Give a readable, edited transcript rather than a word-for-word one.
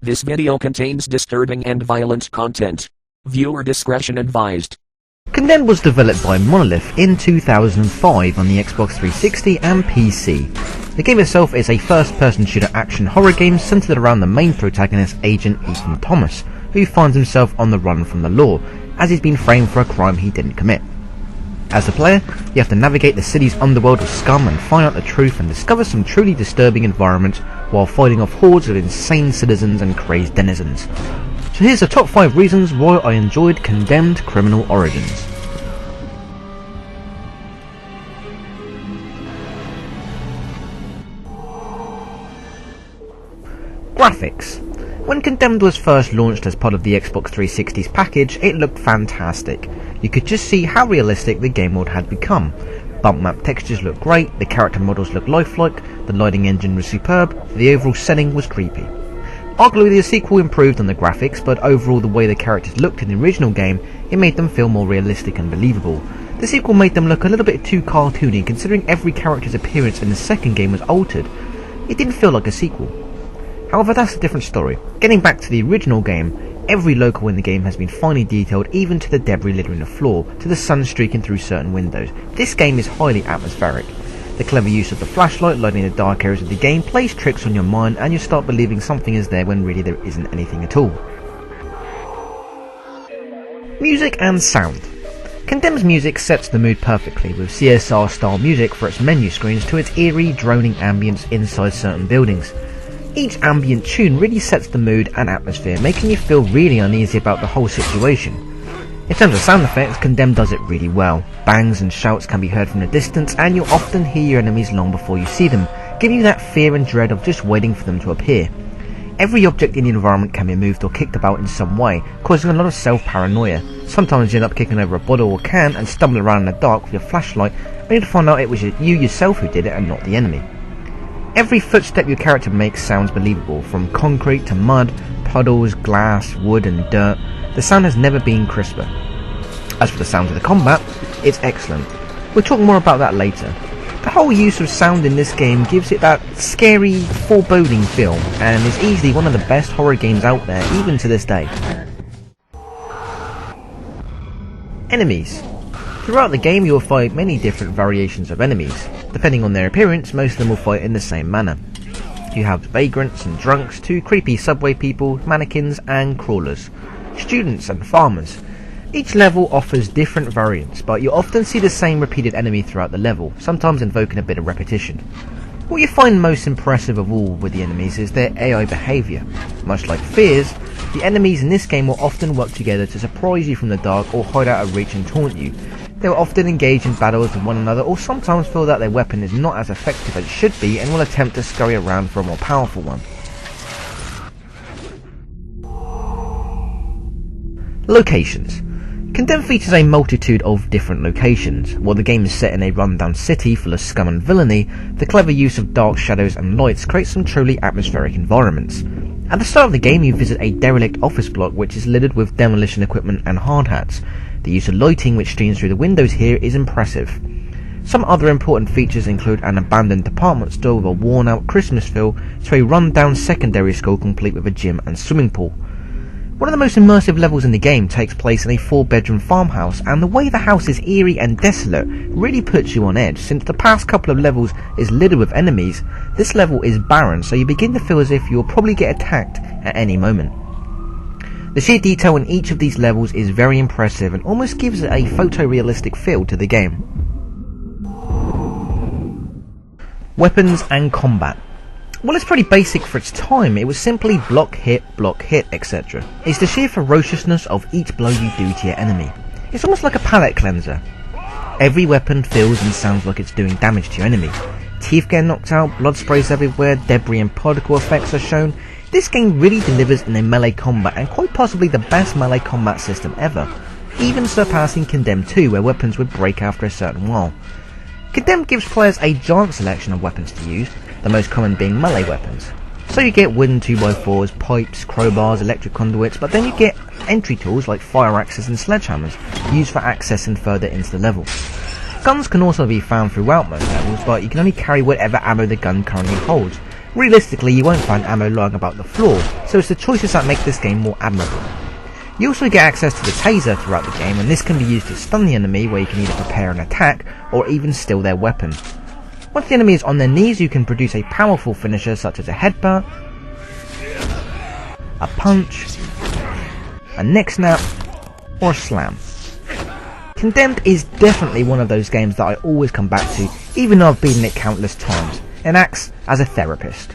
This video contains disturbing and violent content. Viewer discretion advised. Condemned was developed by Monolith in 2005 on the Xbox 360 and PC. The game itself is a first-person shooter action horror game centered around the main protagonist, Agent Ethan Thomas, who finds himself on the run from the law, as he's been framed for a crime he didn't commit. As a player, you have to navigate the city's underworld of scum and find out the truth and discover some truly disturbing environments while fighting off hordes of insane citizens and crazed denizens. So here's the top 5 reasons why I enjoyed Condemned Criminal Origins. Graphics. When Condemned was first launched as part of the Xbox 360's package, it looked fantastic. You could just see how realistic the game world had become. Bump map textures looked great, the character models looked lifelike, the lighting engine was superb, the overall setting was creepy. Arguably the sequel improved on the graphics, but overall the way the characters looked in the original game, it made them feel more realistic and believable. The sequel made them look a little bit too cartoony, considering every character's appearance in the second game was altered. It didn't feel like a sequel. However, that's a different story. Getting back to the original game, every local in the game has been finely detailed, even to the debris littering the floor, to the sun streaking through certain windows. This game is highly atmospheric. The clever use of the flashlight lighting the dark areas of the game plays tricks on your mind, and you start believing something is there when really there isn't anything at all. Music and sound. Condemned's music sets the mood perfectly, with CSR style music for its menu screens to its eerie, droning ambience inside certain buildings. Each ambient tune really sets the mood and atmosphere, making you feel really uneasy about the whole situation. In terms of sound effects, Condemned does it really well. Bangs and shouts can be heard from a distance, and you'll often hear your enemies long before you see them, giving you that fear and dread of just waiting for them to appear. Every object in the environment can be moved or kicked about in some way, causing a lot of self-paranoia. Sometimes you end up kicking over a bottle or can and stumble around in the dark with your flashlight, only to find out it was you yourself who did it and not the enemy. Every footstep your character makes sounds believable, from concrete to mud, puddles, glass, wood and dirt. The sound has never been crisper. As for the sound of the combat, it's excellent. We'll talk more about that later. The whole use of sound in this game gives it that scary, foreboding feel, and is easily one of the best horror games out there, even to this day. Enemies. Throughout the game you will fight many different variations of enemies. Depending on their appearance, most of them will fight in the same manner. You have vagrants and drunks to creepy subway people, mannequins and crawlers, students and farmers. Each level offers different variants, but you often see the same repeated enemy throughout the level, sometimes invoking a bit of repetition. What you find most impressive of all with the enemies is their AI behaviour. Much like Fears, the enemies in this game will often work together to surprise you from the dark or hide out of reach and taunt you. They will often engage in battles with one another, or sometimes feel that their weapon is not as effective as it should be and will attempt to scurry around for a more powerful one. Locations. Condemned features a multitude of different locations. While the game is set in a rundown city full of scum and villainy, the clever use of dark shadows and lights creates some truly atmospheric environments. At the start of the game you visit a derelict office block which is littered with demolition equipment and hard hats. The use of lighting which streams through the windows here is impressive. Some other important features include an abandoned department store with a worn out Christmas feel to a run-down secondary school complete with a gym and swimming pool. One of the most immersive levels in the game takes place in a 4-bedroom farmhouse, and the way the house is eerie and desolate really puts you on edge. Since the past couple of levels is littered with enemies, this level is barren, so you begin to feel as if you'll probably get attacked at any moment. The sheer detail in each of these levels is very impressive and almost gives it a photorealistic feel to the game. Weapons and combat. Well, it's pretty basic for its time. It was simply block, hit, etc. It's the sheer ferociousness of each blow you do to your enemy. It's almost like a palate cleanser. Every weapon feels and sounds like it's doing damage to your enemy. Teeth get knocked out, blood sprays everywhere, debris and particle effects are shown. This game really delivers in a melee combat, and quite possibly the best melee combat system ever, even surpassing Condemned 2, where weapons would break after a certain while. Condemned gives players a giant selection of weapons to use, the most common being melee weapons. So you get wooden 2x4s, pipes, crowbars, electric conduits, but then you get entry tools like fire axes and sledgehammers, used for accessing further into the level. Guns can also be found throughout most levels, but you can only carry whatever ammo the gun currently holds, Realistically, you won't find ammo lying about the floor, so it's the choices that make this game more admirable. You also get access to the taser throughout the game, and this can be used to stun the enemy, where you can either prepare an attack or even steal their weapon. Once the enemy is on their knees, you can produce a powerful finisher such as a headbutt, a punch, a neck snap, or a slam. Condemned is definitely one of those games that I always come back to, even though I've beaten it countless times. It acts as a therapist.